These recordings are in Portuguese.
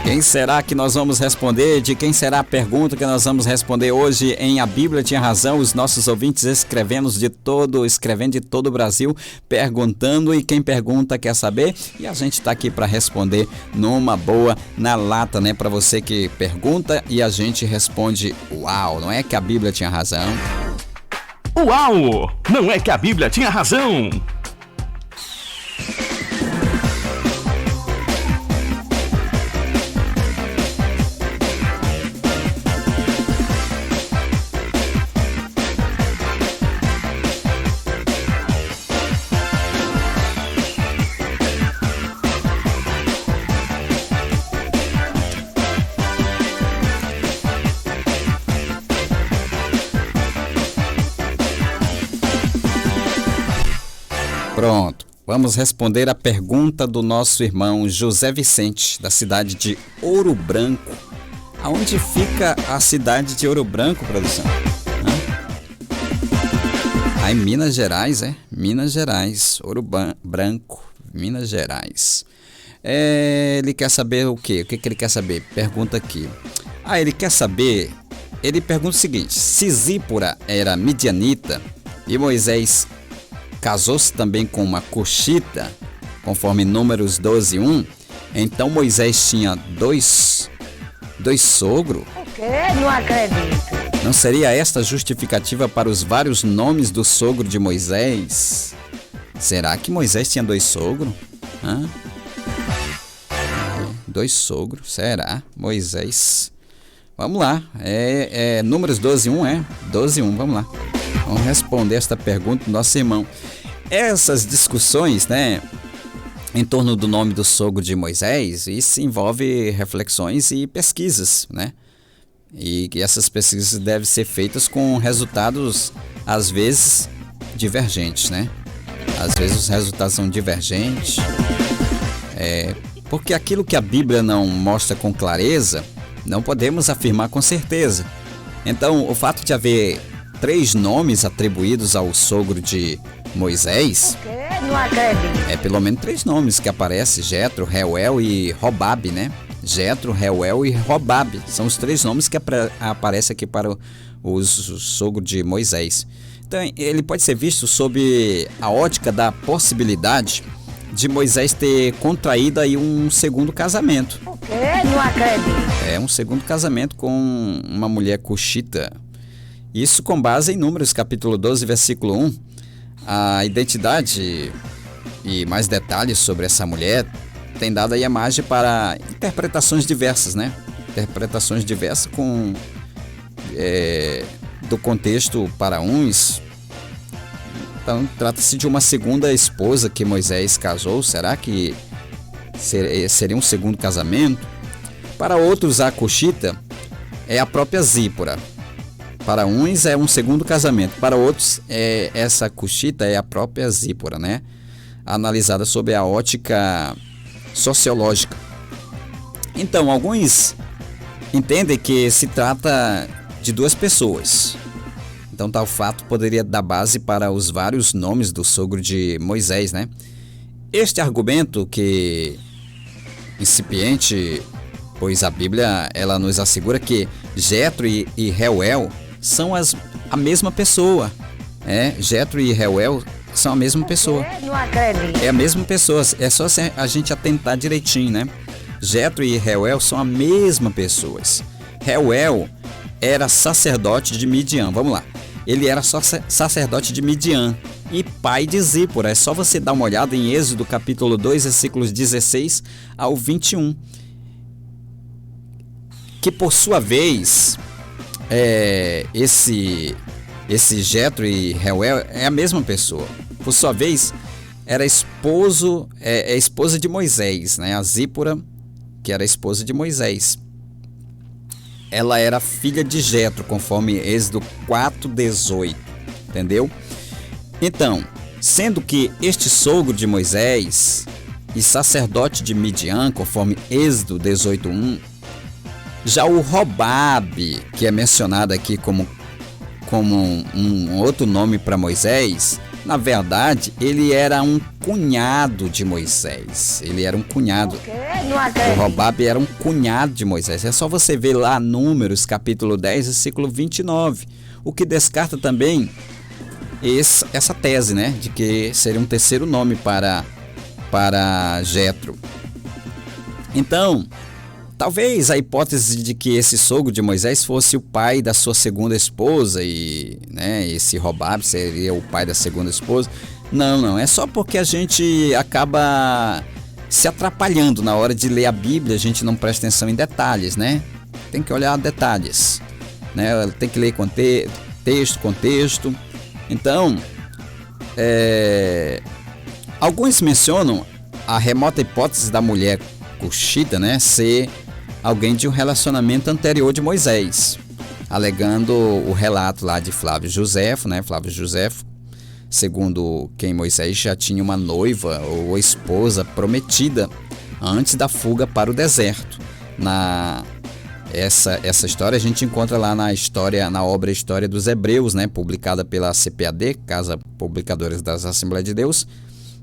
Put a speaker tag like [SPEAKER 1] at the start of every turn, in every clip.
[SPEAKER 1] Quem será que nós vamos responder? De quem será a pergunta que nós vamos responder hoje em A Bíblia Tinha Razão? Os nossos ouvintes escrevendo de todo o Brasil, perguntando, e quem pergunta quer saber, e a gente está aqui para responder numa boa, na lata, né? Para você que pergunta e a gente responde, uau, não é que a Bíblia tinha razão?
[SPEAKER 2] Uau, não é que a Bíblia tinha razão?
[SPEAKER 1] Pronto, vamos responder a pergunta do nosso irmão José Vicente, da cidade de Ouro Branco. Aonde fica a cidade de Ouro Branco, produção? Aí, Minas Gerais, Minas Gerais, Ouro Branco, Minas Gerais. Ele quer saber o quê? O que ele quer saber? Pergunta aqui. Ele quer saber, ele pergunta o seguinte: se Zípora era midianita e Moisés casou-se também com uma cuxita, conforme Números 12:1, então Moisés tinha dois sogros?
[SPEAKER 3] O quê? Não acredito.
[SPEAKER 1] Não seria esta justificativa para os vários nomes do sogro de Moisés? Será que Moisés tinha dois sogros? Dois sogros, será? Moisés. Vamos lá, Números 12:1, 12:1, vamos lá. Vamos responder esta pergunta do nosso irmão. Essas discussões, né, em torno do nome do sogro de Moisés, isso envolve reflexões e pesquisas, né? E que essas pesquisas devem ser feitas com resultados, às vezes, divergentes, né? Às vezes os resultados são divergentes, porque aquilo que a Bíblia não mostra com clareza, não podemos afirmar com certeza. Então, o fato de haver 3 nomes atribuídos ao sogro de Moisés,
[SPEAKER 3] O quê? Não acredito.
[SPEAKER 1] pelo menos 3 nomes que aparecem: Jetro, Reuel e Robabe, né? Jetro, Reuel e Robabe são os 3 nomes que aparecem aqui para o sogro de Moisés. Então, ele pode ser visto sob a ótica da possibilidade de Moisés ter contraído aí um segundo casamento.
[SPEAKER 3] O quê? Não acredito.
[SPEAKER 1] Um segundo casamento com uma mulher cuxita. Isso com base em Números capítulo 12, versículo 1. A identidade e mais detalhes sobre essa mulher tem dado aí a margem para interpretações diversas, né? Interpretações diversas do contexto para uns. Então, trata-se de uma segunda esposa que Moisés casou. Será que seria um segundo casamento? Para outros, a cuxita é a própria Zípora. Para uns é um segundo casamento, para outros essa cuxita é a própria Zípora, né? Analisada sob a ótica sociológica. Então, alguns entendem que se trata de 2 pessoas. Então, tal fato poderia dar base para os vários nomes do sogro de Moisés, né? Este argumento, que incipiente, pois a Bíblia ela nos assegura que Jetro e Reuel são a mesma pessoa. Jetro e Reuel são a mesma pessoa.
[SPEAKER 3] Não acredito.
[SPEAKER 1] É a mesma pessoa, é só a gente atentar direitinho, né? Jetro e Reuel são a mesma pessoa. Reuel era sacerdote de Midian, vamos lá. Ele era só sacerdote de Midian e pai de Zípora. É só você dar uma olhada em Êxodo capítulo 2, versículos 16 ao 21. Que por sua vez, esse Jetro e Reuel é a mesma pessoa. Por sua vez, era esposa de Moisés, né? A Zípora, que era esposa de Moisés, ela era filha de Jetro, conforme Êxodo 4:18, entendeu? Então, sendo que este sogro de Moisés e sacerdote de Midian, conforme Êxodo 18:1, já o Robabe, que é mencionado aqui como um outro nome para Moisés, Na verdade, ele era um cunhado de Moisés. Ele era um cunhado. O Robabe era um cunhado de Moisés. É só você ver lá Números, capítulo 10, versículo 29. O que descarta também essa tese, né? De que seria um terceiro nome para Jetro. Então, talvez a hipótese de que esse sogro de Moisés fosse o pai da sua segunda esposa e, né, esse Robabe seria o pai da segunda esposa. Não, é só porque a gente acaba se atrapalhando na hora de ler a Bíblia, a gente não presta atenção em detalhes, né? Tem que olhar detalhes, né? Tem que ler contexto. Então, alguns mencionam a remota hipótese da mulher cuxita, né, ser alguém de um relacionamento anterior de Moisés, alegando o relato lá de Flávio Joséfo, né? Flávio Joséfo, segundo quem Moisés já tinha uma noiva ou esposa prometida antes da fuga para o deserto. Essa história a gente encontra lá na obra História dos Hebreus, né, publicada pela CPAD, Casa Publicadores das Assembleias de Deus.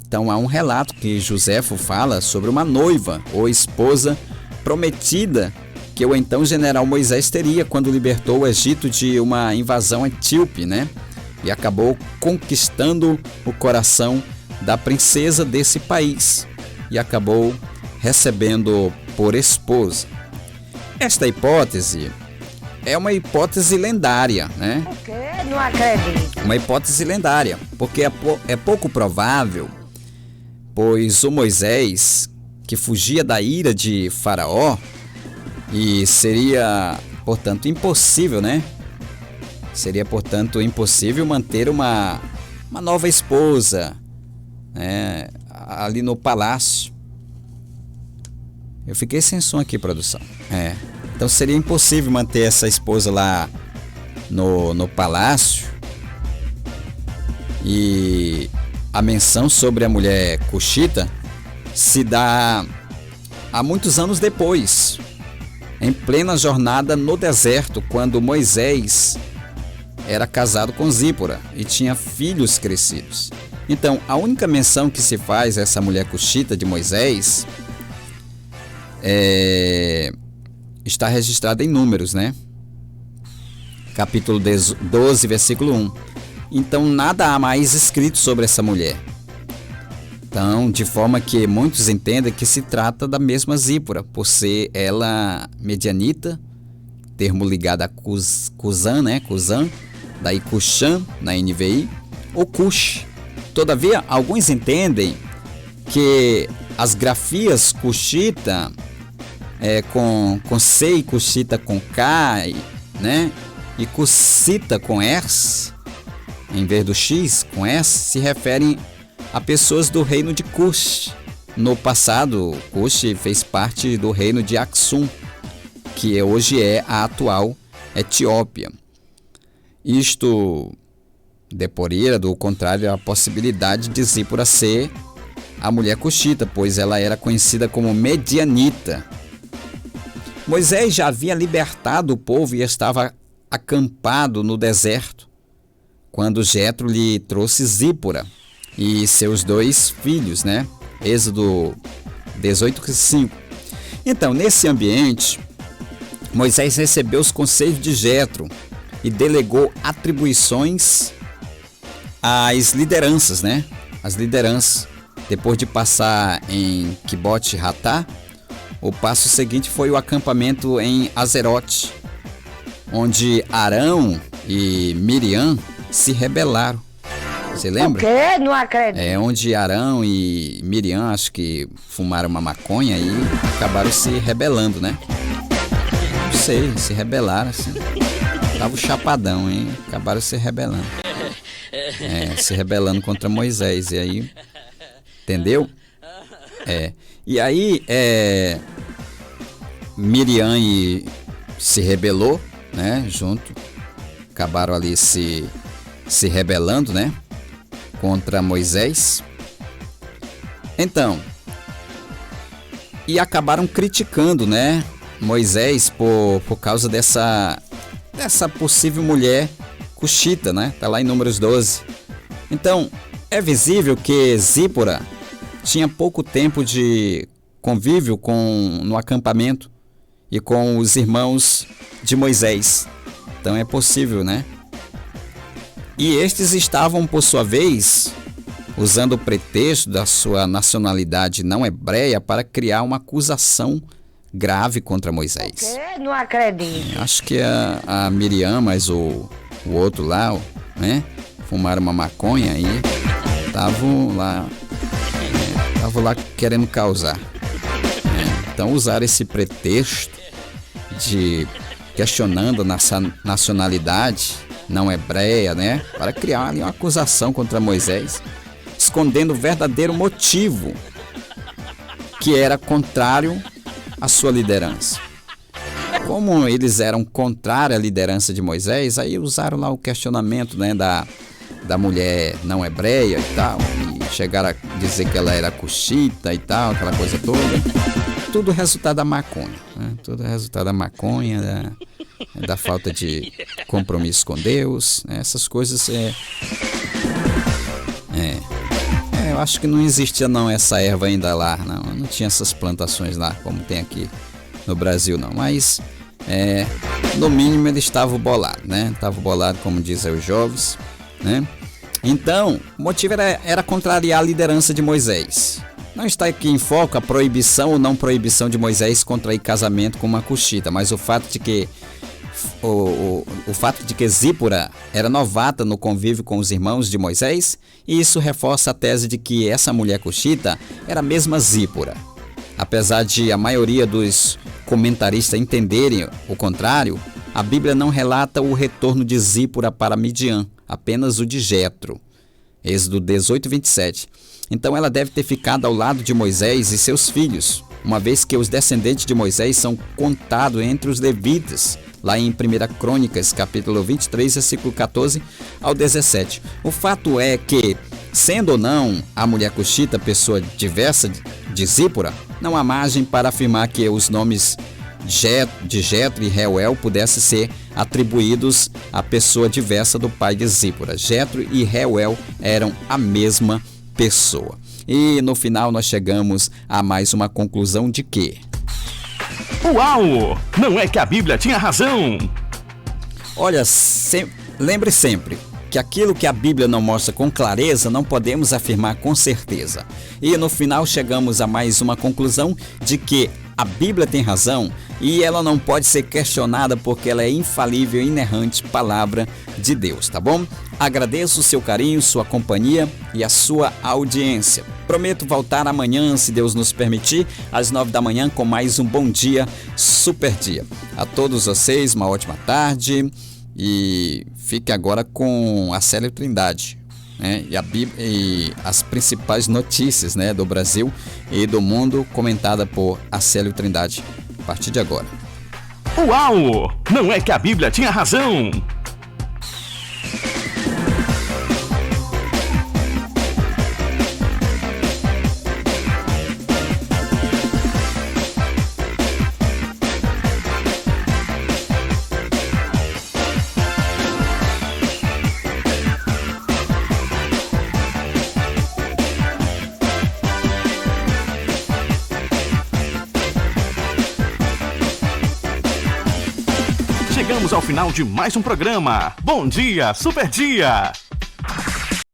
[SPEAKER 1] Então há um relato que Joséfo fala sobre uma noiva ou esposa prometida que o então general Moisés teria quando libertou o Egito de uma invasão etíope, né? E acabou conquistando o coração da princesa desse país e acabou recebendo por esposa. Esta hipótese é uma hipótese lendária, né?
[SPEAKER 3] Não acredito.
[SPEAKER 1] Uma hipótese lendária, porque é pouco provável, pois o Moisés, que fugia da ira de Faraó, e seria, portanto, impossível, né? Seria, portanto, impossível manter uma nova esposa, né, ali no palácio. Eu fiquei sem som aqui, produção. Então seria impossível manter essa esposa lá no palácio. E a menção sobre a mulher cuxita se dá há muitos anos depois, em plena jornada no deserto, quando Moisés era casado com Zípora e tinha filhos crescidos. Então, a única menção que se faz a essa mulher cuxita de Moisés está registrada em Números, né? Capítulo 12, versículo 1. Então, nada há mais escrito sobre essa mulher. Então, de forma que muitos entendem que se trata da mesma Zípora, por ser ela medianita, termo ligado a Cusã, né? Cusã, daí Cuxã, na NVI, ou Cush. Todavia, alguns entendem que as grafias cuxita com C e cuxita com K, né? E cuxita com S, em vez do X com S, se referem a pessoas do reino de Cush. No passado, Cush fez parte do reino de Aksum, que hoje é a atual Etiópia. Isto deporia, do contrário, a possibilidade de Zípora ser a mulher cuxita, pois ela era conhecida como medianita. Moisés já havia libertado o povo e estava acampado no deserto, quando Jetro lhe trouxe Zípora e seus 2 filhos, né? Êxodo 18:5. Então, nesse ambiente, Moisés recebeu os conselhos de Jetro e delegou atribuições às lideranças, né? As lideranças. Depois de passar em Quibot Hatá, o passo seguinte foi o acampamento em Azerote, onde Arão e Miriam se rebelaram. Você lembra?
[SPEAKER 3] O quê? Não acredito.
[SPEAKER 1] Onde Arão e Miriam, acho que fumaram uma maconha e acabaram se rebelando, né? Não sei, se rebelaram assim. Tava o chapadão, hein? Acabaram se rebelando. Se rebelando contra Moisés. E aí, entendeu? E aí, Miriam se rebelou, né? Junto. Acabaram ali se rebelando, né? Contra Moisés. Então, e acabaram criticando, né? Moisés por causa dessa possível mulher cuxita, né? Tá lá em Números 12. Então, É visível que Zípora tinha pouco tempo de convívio no acampamento e com os irmãos de Moisés. Então é possível, né? E estes estavam, por sua vez, usando o pretexto da sua nacionalidade não hebreia para criar uma acusação grave contra Moisés.
[SPEAKER 3] Não acredito.
[SPEAKER 1] Acho que a Miriam, mas o outro lá, né? Fumaram uma maconha e estavam lá querendo causar. Então usaram esse pretexto de questionando a nacionalidade não hebreia, né? Para criar ali uma acusação contra Moisés, escondendo o verdadeiro motivo, que era contrário à sua liderança. Como eles eram contrários à liderança de Moisés, aí usaram lá o questionamento, né, da mulher não hebreia e tal, e chegaram a dizer que ela era cuxita e tal, aquela coisa toda. Tudo resultado da maconha, né? Tudo resultado da maconha, da falta de compromisso com Deus, né? Essas coisas eu acho que não existia não essa erva ainda lá, não tinha essas plantações lá como tem aqui no Brasil não, mas no mínimo ele estava bolado, né? Estava bolado, como dizem os jovens, né? Então, o motivo era contrariar a liderança de Moisés. Não está aqui em foco a proibição ou não proibição de Moisés contrair casamento com uma cuxita, mas o fato de que Zípora era novata no convívio com os irmãos de Moisés, e isso reforça a tese de que essa mulher cuxita era a mesma Zípora. Apesar de a maioria dos comentaristas entenderem o contrário, a Bíblia não relata o retorno de Zípora para Midian, apenas o de Jetro. Êxodo 18, 27. Então ela deve ter ficado ao lado de Moisés e seus filhos, uma vez que os descendentes de Moisés são contados entre os levitas, lá em 1 Crônicas, capítulo 23, versículo 14 ao 17. O fato é que, sendo ou não a mulher cuxita pessoa diversa de Zípora, não há margem para afirmar que os nomes de Jetro e Reuel pudessem ser atribuídos à pessoa diversa do pai de Zípora. Jetro e Reuel eram a mesma pessoa. E no final nós chegamos a mais uma conclusão de que...
[SPEAKER 2] Uau! Não é que a Bíblia tinha razão!
[SPEAKER 1] Olha, lembre sempre que aquilo que a Bíblia não mostra com clareza, não podemos afirmar com certeza. E no final chegamos a mais uma conclusão de que a Bíblia tem razão e ela não pode ser questionada porque ela é infalível e inerrante palavra de Deus, tá bom? Agradeço o seu carinho, sua companhia e a sua audiência. Prometo voltar amanhã, se Deus nos permitir, às 9 da manhã com mais um Bom Dia, Super Dia. A todos vocês, uma ótima tarde e fique agora com a Célio Trindade, né? E a Bíblia e as principais notícias, né, do Brasil e do mundo, comentada por Acélio Trindade a partir de agora.
[SPEAKER 2] Uau! Não é que a Bíblia tinha razão! Chegamos ao final de mais um programa. Bom dia, Super Dia!